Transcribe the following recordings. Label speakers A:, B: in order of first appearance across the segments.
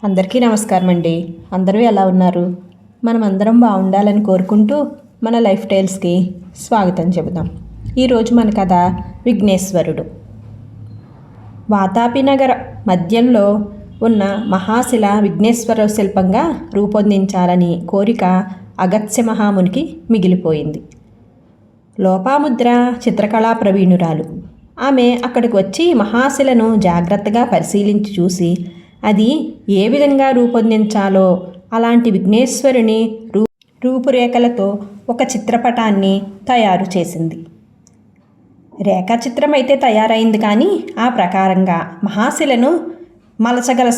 A: అందరికీ నమస్కారం అండి. అందరూ ఎలా ఉన్నారు? మనం అందరం బాగుండాలని కోరుకుంటూ మన లైఫ్ స్టైల్స్కి స్వాగతం చెబుదాం. ఈరోజు మన కథ విఘ్నేశ్వరుడు. వాతాపి నగర మధ్యంలో ఉన్న మహాశిల విఘ్నేశ్వర శిల్పంగా రూపొందించాలని కోరిక అగత్స్య మహామునికి మిగిలిపోయింది. లోపాముద్ర చిత్రకళా ప్రవీణురాలు. ఆమె అక్కడికి వచ్చి మహాశిలను జాగ్రత్తగా పరిశీలించి చూసి అది ఏ విధంగా రూపొందించాలో అలాంటి విఘ్నేశ్వరుని రూపురేఖలతో ఒక చిత్రపటాన్ని తయారు చేసింది. రేఖాచిత్రం అయితే తయారైంది, కానీ ఆ ప్రకారంగా మహాశిలను మలచగల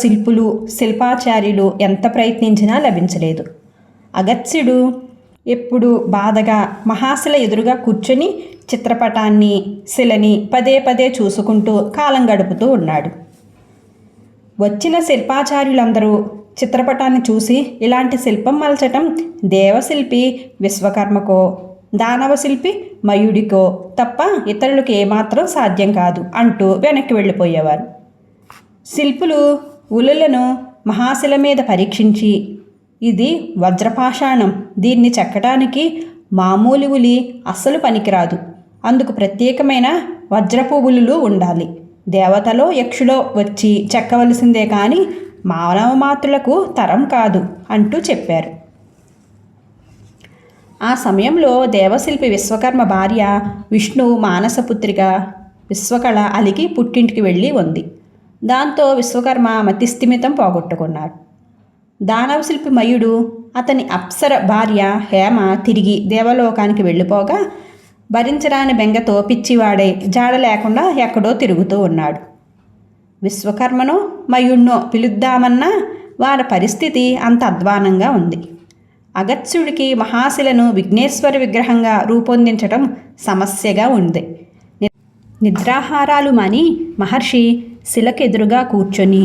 A: శిల్పాచార్యులు ఎంత ప్రయత్నించినా లభించలేదు. అగత్స్యుడు ఎప్పుడు బాధగా మహాశిల ఎదురుగా కూర్చొని చిత్రపటాన్ని శిలని పదే పదే చూసుకుంటూ కాలం గడుపుతూ ఉన్నాడు. వచ్చిన శిల్పాచార్యులందరూ చిత్రపటాన్ని చూసి ఇలాంటి శిల్పం మలచటం దేవశిల్పి విశ్వకర్మకో దానవశిల్పి మయుడికో తప్ప ఇతరులకు ఏమాత్రం సాధ్యం కాదు అంటూ వెనక్కి వెళ్ళిపోయేవారు. శిల్పులు ఉలులను మహాశిల మీద పరీక్షించి ఇది వజ్రపాషాణం, దీన్ని చెక్కడానికి మామూలు ఉలి అస్సలు పనికిరాదు, అందుకు ప్రత్యేకమైన వజ్రపు ఉలులు ఉండాలి, దేవతలో యక్షులో వచ్చి చెక్కవలసిందే కానీ మానవ మాతృలకు తరం కాదు అంటూ చెప్పారు. ఆ సమయంలో దేవశిల్పి విశ్వకర్మ భార్య విష్ణు మానసపుత్రిక విశ్వకళ అలిగి పుట్టింటికి వెళ్ళి ఉంది. దాంతో విశ్వకర్మ మతిస్థిమితం పోగొట్టుకున్నాడు. దానవశిల్పి మయుడు అతని అప్సర భార్య హేమ తిరిగి దేవలోకానికి వెళ్ళిపోగా భరించరాని బెంగతో పిచ్చివాడై జాడ లేకుండా ఎక్కడో తిరుగుతూ ఉన్నాడు. విశ్వకర్మను మయుణ్ణో పిలుద్దామన్నా వారి పరిస్థితి అంత అధ్వానంగా ఉంది. అగత్స్యుడికి మహాశిలను విఘ్నేశ్వర విగ్రహంగా రూపొందించడం సమస్యగా ఉంది. నిద్రాహారాలు మాని మహర్షి శిలకెదురుగా కూర్చొని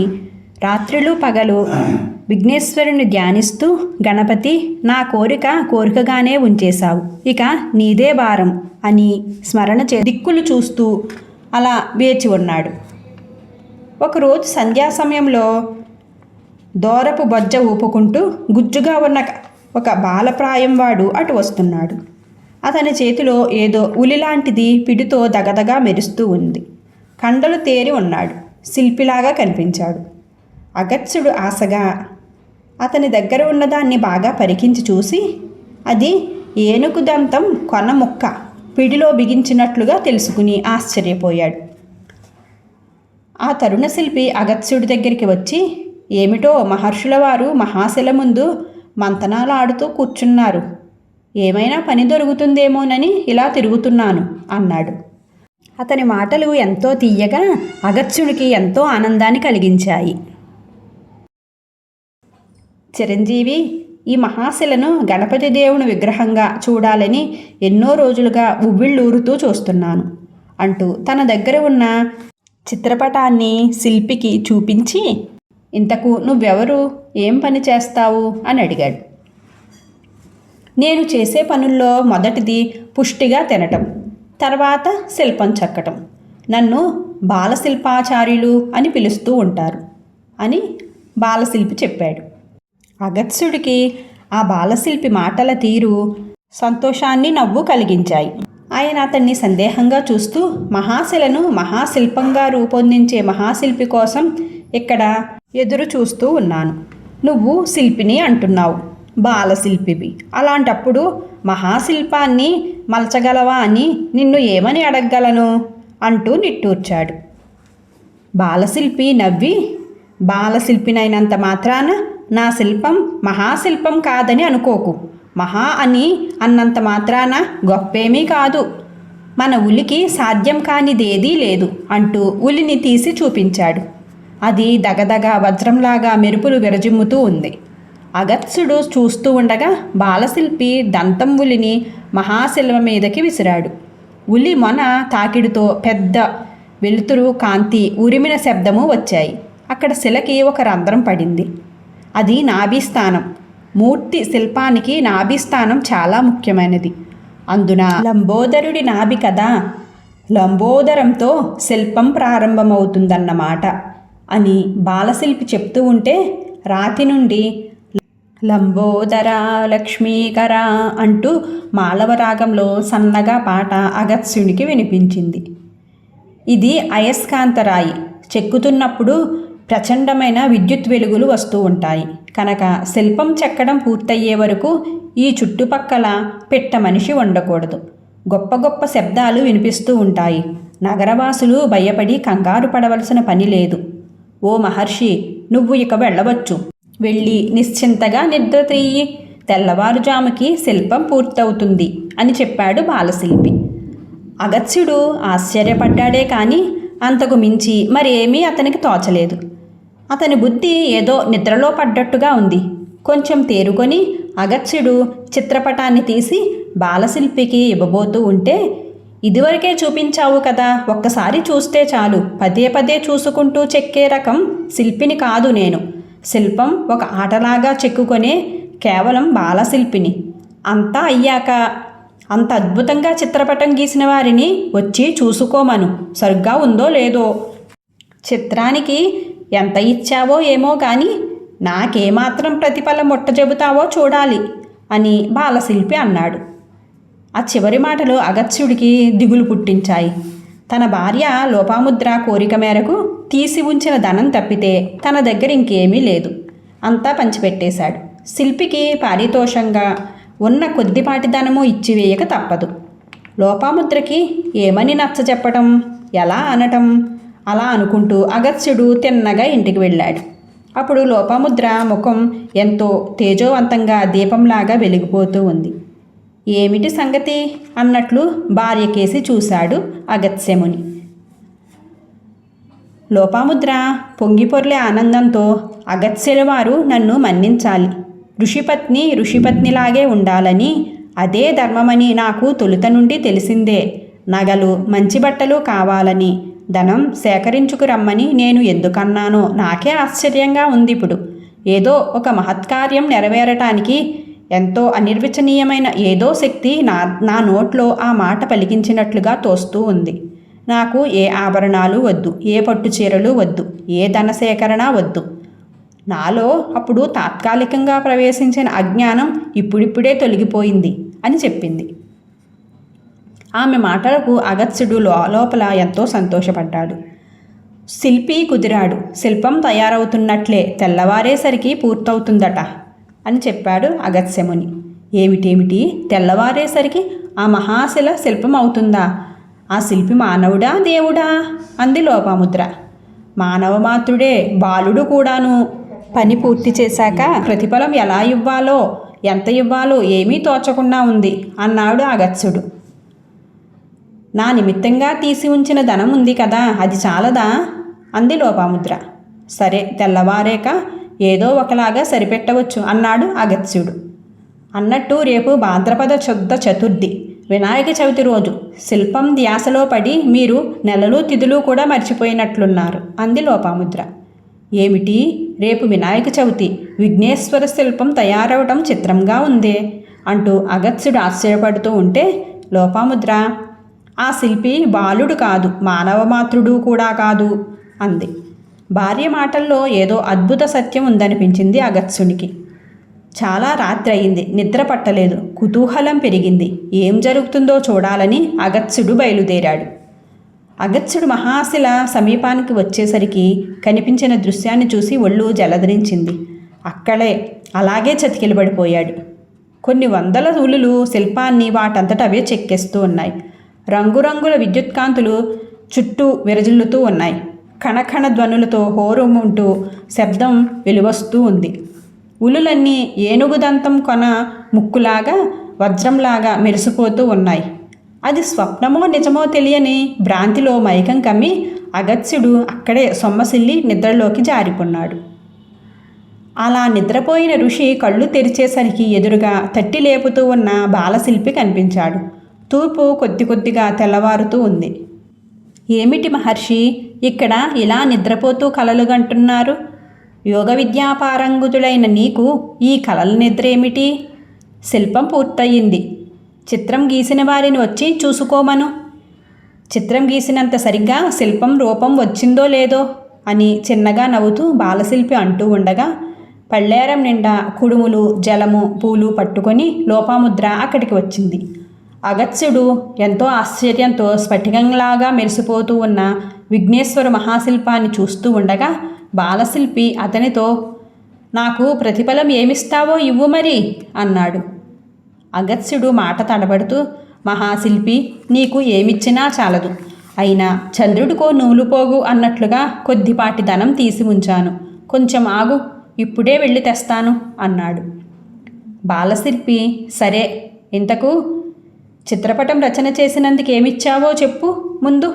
A: రాత్రులు పగలు విఘ్నేశ్వరుని ధ్యానిస్తూ గణపతి, నా కోరికగానే ఉంచేశావు, ఇక నీదే భారం అని స్మరణ దిక్కులు చూస్తూ అలా వేచి ఉన్నాడు. ఒకరోజు సంధ్యా సమయంలో దూరపు బొజ్జ ఊపుకుంటూ గుజ్జుగా ఉన్న ఒక బాలప్రాయం వాడు అటు వస్తున్నాడు. అతని చేతిలో ఏదో ఉలిలాంటిది పిడితో దగదగా మెరుస్తూ ఉంది. కండలు తేరి ఉన్నాడు. శిల్పిలాగా కనిపించాడు. అగత్స్యుడు ఆశగా అతని దగ్గర ఉన్నదాన్ని బాగా పరికించి చూసి అది ఏనుగు దంతం కొన ముక్క పిడిలో బిగించినట్లుగా తెలుసుకుని ఆశ్చర్యపోయాడు. ఆ తరుణ శిల్పి అగత్స్యుడి దగ్గరికి వచ్చి, ఏమిటో మహర్షుల వారు మహాశిల ముందు మంతనాలు ఆడుతూ కూర్చున్నారు, ఏమైనా పని దొరుకుతుందేమోనని ఇలా తిరుగుతున్నాను అన్నాడు. అతని మాటలు ఎంతో తీయగా అగత్స్యుడికి ఎంతో ఆనందాన్ని కలిగించాయి. చిరంజీవి, ఈ మహాశిలను గణపతి దేవుని విగ్రహంగా చూడాలని ఎన్నో రోజులుగా ఉవ్విళ్ళూరుతూ చూస్తున్నాను అంటూ తన దగ్గర ఉన్న చిత్రపటాన్ని శిల్పికి చూపించి, ఇంతకు నువ్వెవరు, ఏం పని చేస్తావు అని అడిగాడు. నేను చేసే పనుల్లో మొదటిది పుష్టిగా తినటం, తర్వాత శిల్పం చెక్కటం, నన్ను బాలశిల్పాచార్యులు అని పిలుస్తూ ఉంటారు అని బాలశిల్పి చెప్పాడు. అగత్స్యుడికి ఆ బాలశిల్పి మాటల తీరు సంతోషాన్ని నవ్వు కలిగించాయి. ఆయన అతన్ని సందేహంగా చూస్తూ, మహాశిలను మహాశిల్పంగా రూపొందించే మహాశిల్పి కోసం ఇక్కడ ఎదురు చూస్తూ ఉన్నాను. నువ్వు శిల్పిని అంటున్నావు, బాలశిల్పివి, అలాంటప్పుడు మహాశిల్పాన్ని మలచగలవా అని నిన్ను ఏమని అడగగలను అంటూ నిట్టూర్చాడు. బాలశిల్పి నవ్వి, బాలశిల్పినైనంత మాత్రాన నా శిల్పం మహాశిల్పం కాదని అనుకోకు, మహా అని అన్నంత మాత్రాన గొప్పేమీ కాదు, మన ఉలికి సాధ్యం కానిదేదీ లేదు అంటూ ఉలిని తీసి చూపించాడు. అది దగదగ వజ్రంలాగా మెరుపులు విరజిమ్ముతూ ఉంది. అగత్స్యుడు చూస్తూ ఉండగా బాలశిల్పి దంతం ఉలిని మహాశిల్వ మీదకి విసిరాడు. ఉలి మొన తాకిడితో పెద్ద వెలుతురు, కాంతి, ఉరిమిన శబ్దము వచ్చాయి. అక్కడ శిలకి ఒక రంధ్రం పడింది. అది నాభిస్థానం. మూర్తి శిల్పానికి నాభిస్థానం చాలా ముఖ్యమైనది. అందున లంబోదరుడి నాభి కదా, లంబోదరంతో శిల్పం ప్రారంభమవుతుందన్నమాట అని బాలశిల్పి చెప్తూ ఉంటే రాతి నుండి లంబోదర లక్ష్మీకర అంటూ మాళవరాగంలో సన్నగా పాట అగత్స్యునికి వినిపించింది. ఇది అయస్కాంతరాయి. చెక్కుతున్నప్పుడు ప్రచండమైన విద్యుత్ వెలుగులు వస్తూ ఉంటాయి కనుక శిల్పం చెక్కడం పూర్తయ్యే వరకు ఈ చుట్టుపక్కల పిట్ట మనిషి ఉండకూడదు. గొప్ప గొప్ప శబ్దాలు వినిపిస్తూ ఉంటాయి. నగరవాసులు భయపడి కంగారు పడవలసిన పని లేదు. ఓ మహర్షి, నువ్వు ఇక వెళ్ళవచ్చు. వెళ్ళి నిశ్చింతగా నిద్ర తీయి. తెల్లవారుజాముకి శిల్పం పూర్తవుతుంది అని చెప్పాడు బాలశిల్పి. అగత్స్యుడు ఆశ్చర్యపడ్డాడే కానీ అంతకు మించి మరేమీ అతనికి తోచలేదు. అతని బుద్ధి ఏదో నిద్రలో పడ్డట్టుగా ఉంది. కొంచెం తేరుకొని అగత్స్యుడు చిత్రపటాన్ని తీసి బాలశిల్పికి ఇవ్వబోతూ ఉంటే, ఇదివరకే చూపించావు కదా, ఒక్కసారి చూస్తే చాలు, పదే పదే చూసుకుంటూ చెక్కే రకం శిల్పిని కాదు నేను. శిల్పం ఒక ఆటలాగా చెక్కుకొనే కేవలం బాలశిల్పిని. అంతా అయ్యాక అంత అద్భుతంగా చిత్రపటం గీసిన వారిని వచ్చి చూసుకోమను, సరిగ్గా ఉందో లేదో. చిత్రానికి ఎంత ఇచ్చావో ఏమో కానీ నాకేమాత్రం ప్రతిఫలం ముట్ట చెబుతావో చూడాలి అని బాలశిల్పి అన్నాడు. ఆ చివరి మాటలు అగత్స్యుడికి దిగులు పుట్టించాయి. తన భార్య లోపాముద్ర కోరిక మేరకు తీసి ఉంచిన ధనం తప్పితే తన దగ్గర ఇంకేమీ లేదు. అంతా పంచిపెట్టేశాడు. శిల్పికి పారితోషంగా ఉన్న కొద్దిపాటి ధనము ఇచ్చివేయక తప్పదు. లోపాముద్రకి ఏమని నచ్చ చెప్పటం, ఎలా అనటం, అలా అనుకుంటూ అగత్స్యుడు తిన్నగా ఇంటికి వెళ్ళాడు. అప్పుడు లోపాముద్ర ముఖం ఎంతో తేజోవంతంగా దీపంలాగా వెలిగిపోతూ ఉంది. ఏమిటి సంగతి అన్నట్లు భార్య కేసి చూశాడు అగత్స్యముని. లోపాముద్ర పొంగిపొర్లే ఆనందంతో, అగత్స్యుల వారు నన్ను మన్నించాలి. ఋషిపత్నిలాగే ఉండాలని, అదే ధర్మమని నాకు తొలుత నుండి తెలిసిందే. నగలు మంచి బట్టలు కావాలని, ధనం సేకరించుకురమ్మని నేను ఎందుకన్నానో నాకే ఆశ్చర్యంగా ఉంది. ఇప్పుడు ఏదో ఒక మహత్కార్యం నెరవేరటానికి ఎంతో అనిర్వచనీయమైన ఏదో శక్తి నా నోట్లో ఆ మాట పలికించినట్లుగా తోస్తూ ఉంది. నాకు ఏ ఆభరణాలు వద్దు, ఏ పట్టు చీరలు వద్దు, ఏ ధన సేకరణ వద్దు. నాలో అప్పుడు తాత్కాలికంగా ప్రవేశించిన అజ్ఞానం ఇప్పుడిప్పుడే తొలగిపోయింది అని చెప్పింది. ఆమె మాటలకు అగత్స్యుడు లోపల ఎంతో సంతోషపడ్డాడు. శిల్పి కుదిరాడు. శిల్పం తయారవుతున్నట్లే తెల్లవారేసరికి పూర్తవుతుందట అని చెప్పాడు అగత్స్యముని. ఏమిటేమిటి, తెల్లవారేసరికి ఆ మహాశిల శిల్పం అవుతుందా? ఆ శిల్పి మానవుడా దేవుడా అంది లోపాముద్ర. మానవమాత్రుడే, బాలుడు కూడాను. పని పూర్తి చేశాక ప్రతిఫలం ఎలా ఇవ్వాలో, ఎంత ఇవ్వాలో ఏమీ తోచకుండా ఉంది అన్నాడు అగత్స్యుడు. నా నిమిత్తంగా తీసి ఉంచిన ధనం ఉంది కదా, అది చాలదా అంది లోపాముద్ర. సరే, తెల్లవారేక ఏదో ఒకలాగా సరిపెట్టవచ్చు అన్నాడు అగత్స్యుడు. అన్నట్టు రేపు భాద్రపద శుద్ధ చతుర్థి, వినాయక చవితి రోజు. శిల్పం ధ్యాసలో పడి మీరు నెలలు తిథులు కూడా మర్చిపోయినట్లున్నారు అంది లోపాముద్ర. ఏమిటి, రేపు వినాయక చవితి, విఘ్నేశ్వర శిల్పం తయారవటం చిత్రంగా ఉందే అంటూ అగత్స్యుడు ఆశ్చర్యపడుతూ ఉంటే లోపాముద్ర, ఆ శిల్పి బాలుడు కాదు, మానవమాత్రుడు కూడా కాదు అంది. భార్య మాటల్లో ఏదో అద్భుత సత్యం ఉందనిపించింది అగత్స్యునికి. చాలా రాత్రి అయింది, నిద్ర పట్టలేదు, కుతూహలం పెరిగింది. ఏం జరుగుతుందో చూడాలని అగత్స్యుడు బయలుదేరాడు. అగత్స్యుడు మహాశిల సమీపానికి వచ్చేసరికి కనిపించిన దృశ్యాన్ని చూసి ఒళ్ళు జలధరించింది. అక్కడే అలాగే చతికిలబడిపోయాడు. కొన్ని వందల ఉలులు శిల్పాన్ని వాటంతట అవే చెక్కేస్తూ ఉన్నాయి. రంగురంగుల విద్యుత్కాంతులు చుట్టూ విరజిల్లుతూ ఉన్నాయి. కణకణ ధ్వనులతో హోరుమంటూ శబ్దం వెలువస్తూ ఉంది. ఉలులన్నీ ఏనుగుదంతం కొన ముక్కులాగా వజ్రంలాగా మెరిసిపోతూ ఉన్నాయి. అది స్వప్నమో నిజమో తెలియని భ్రాంతిలో మైకం కమ్మి అగత్స్యుడు అక్కడే సొమ్మసిల్లి నిద్రలోకి జారిపోన్నాడు. అలా నిద్రపోయిన ఋషి కళ్ళు తెరిచేసరికి ఎదురుగా తట్టి లేపుతూ ఉన్న బాలశిల్పి కనిపించాడు. తూర్పు కొద్ది కొద్దిగా తెల్లవారుతూ ఉంది. ఏమిటి మహర్షి, ఇక్కడ ఇలా నిద్రపోతూ కలలుగంటున్నారు? యోగ విద్యాపారంగుతుడైన నీకు ఈ కలల నిద్ర ఏమిటి? శిల్పం పూర్తయింది, చిత్రం గీసిన వారిని వచ్చి చూసుకోమను. చిత్రం గీసినంత సరిగ్గా శిల్పం రూపం వచ్చిందో లేదో అని చిన్నగా నవ్వుతూ బాలశిల్పి అంటూ ఉండగా పళ్ళేరం నిండా కుడుములు జలము పూలు పట్టుకొని లోపాముద్ర అక్కడికి వచ్చింది. అగత్స్యుడు ఎంతో ఆశ్చర్యంతో స్ఫటికంలాగా మెరిసిపోతూ ఉన్న విఘ్నేశ్వర మహాశిల్పాన్ని చూస్తూ ఉండగా బాలశిల్పి అతనితో, నాకు ప్రతిఫలం ఏమిస్తావో ఇవ్వు మరి అన్నాడు. అగత్స్యుడు మాట తడబడుతూ, మహాశిల్పి, నీకు ఏమిచ్చినా చాలదు. అయినా చంద్రుడికో నూలుపోగు అన్నట్లుగా కొద్దిపాటి ధనం తీసి ఉంచాను. కొంచెం ఆగు, ఇప్పుడే వెళ్ళి తెస్తాను అన్నాడు. బాలశిల్పి, సరే, ఇంతకు చిత్రపటం రచన చేసినందుకు ఏమిచ్చావో చెప్పు ముందు.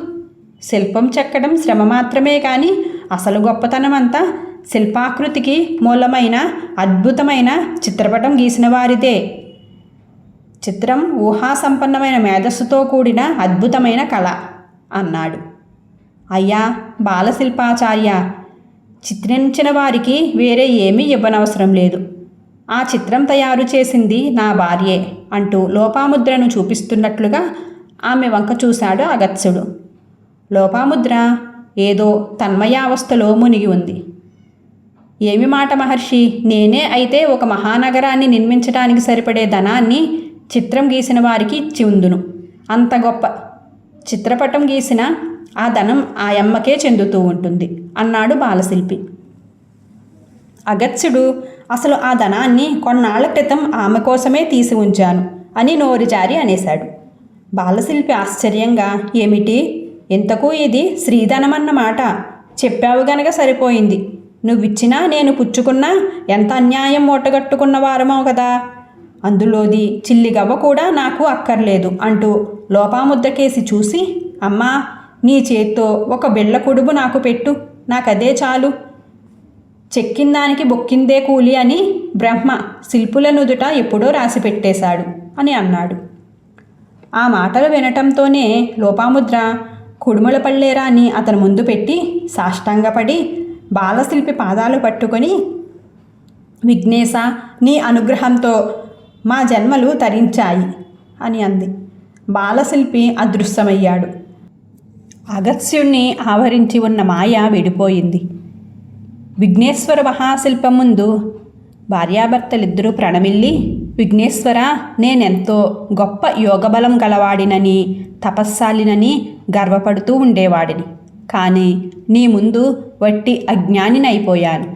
A: శిల్పం చెక్కడం శ్రమ మాత్రమే కానీ అసలు గొప్పతనమంతా శిల్పాకృతికి మూలమైన అద్భుతమైన చిత్రపటం గీసిన వారిదే. చిత్రం ఊహాసంపన్నమైన మేధస్సుతో కూడిన అద్భుతమైన కళ అన్నాడు. అయ్యా బాలశిల్పాచార్య, చిత్రించిన వారికి వేరే ఏమీ ఇవ్వనవసరం లేదు. ఆ చిత్రం తయారు చేసింది నా భార్యే అంటూ లోపాముద్రను చూపిస్తున్నట్లుగా ఆమె వంక చూశాడు అగత్స్యుడు. లోపాముద్ర ఏదో తన్మయావస్థలో మునిగి ఉంది. ఏమి మాట మహర్షి, నేనే అయితే ఒక మహానగరాన్ని నిర్మించడానికి సరిపడే ధనాన్ని చిత్రం గీసిన వారికి ఇచ్చి ఉందును. అంత గొప్ప చిత్రపటం గీసిన ఆ ధనం ఆ అమ్మకే చెందుతూ ఉంటుంది అన్నాడు బాలశిల్పి. అగత్స్యుడు, అసలు ఆ ధనాన్ని కొన్నాళ్ల క్రితం ఆమె కోసమే తీసి ఉంచాను అని నోరు జారి అనేశాడు. బాలశిల్పి ఆశ్చర్యంగా, ఏమిటి, ఇంతకు ఇది శ్రీధనమన్నమాట. చెప్పావు గనక సరిపోయింది. నువ్విచ్చినా నేను పుచ్చుకున్నా ఎంత అన్యాయం మూటగట్టుకున్న వారమో కదా. అందులోది చిల్లిగవ్వ కూడా నాకు అక్కర్లేదు అంటూ లోపాముద్రకేసి చూసి, అమ్మా, నీ చేత్తో ఒక బిళ్ళ కుడుము నాకు పెట్టు, నాకదే చాలు. చెక్కిందానికి బొక్కిందే కూలి అని బ్రహ్మ శిల్పుల నుదుట ఎప్పుడో రాసి పెట్టేశాడు అని అన్నాడు. ఆ మాటలు వినటంతోనే లోపాముద్ర కుడుముల పళ్ళేరాన్ని అతని ముందు పెట్టి సాష్టాంగపడి బాలశిల్పి పాదాలు పట్టుకొని, విఘ్నేశ, నీ అనుగ్రహంతో మా జన్మలు తరించాయి అని అంది. బాలశిల్పి అదృశ్యమయ్యాడు. అగత్స్యుణ్ణి ఆవరించి ఉన్న మాయ విడిపోయింది. విఘ్నేశ్వర మహాశిల్పం ముందు భార్యాభర్తలిద్దరూ ప్రణమిల్లి, విఘ్నేశ్వర, నేనెంతో గొప్ప యోగబలం గలవాడినని తపస్సాలినని గర్వపడుతూ ఉండేవాడిని. కానీ నీ ముందు వట్టి అజ్ఞానినైపోయాను.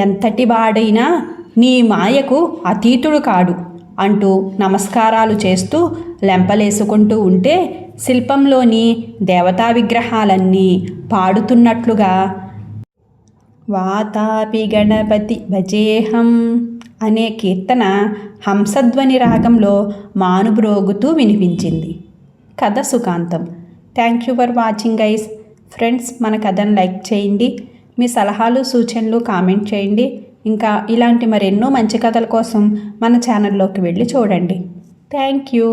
A: ఎంతటి వాడైనా నీ మాయకు అతీతుడు కాడు అంటూ నమస్కారాలు చేస్తూ లెంపలేసుకుంటూ ఉంటే శిల్పంలోని దేవతా విగ్రహాలన్నీ పాడుతున్నట్లుగా వాతాపి గణపతి భజేహం అనే కీర్తన హంసధ్వని రాగంలో మానుబ్రోగుతూ వినిపించింది. కథ సుఖాంతం. Thank you for watching guys. Friends, మన కథను లైక్ చేయండి. మీ సలహాలు సూచనలు కామెంట్ చేయండి. ఇంకా ఇలాంటి మరెన్నో మంచి కథల కోసం మన ఛానల్లోకి వెళ్ళి చూడండి. Thank you.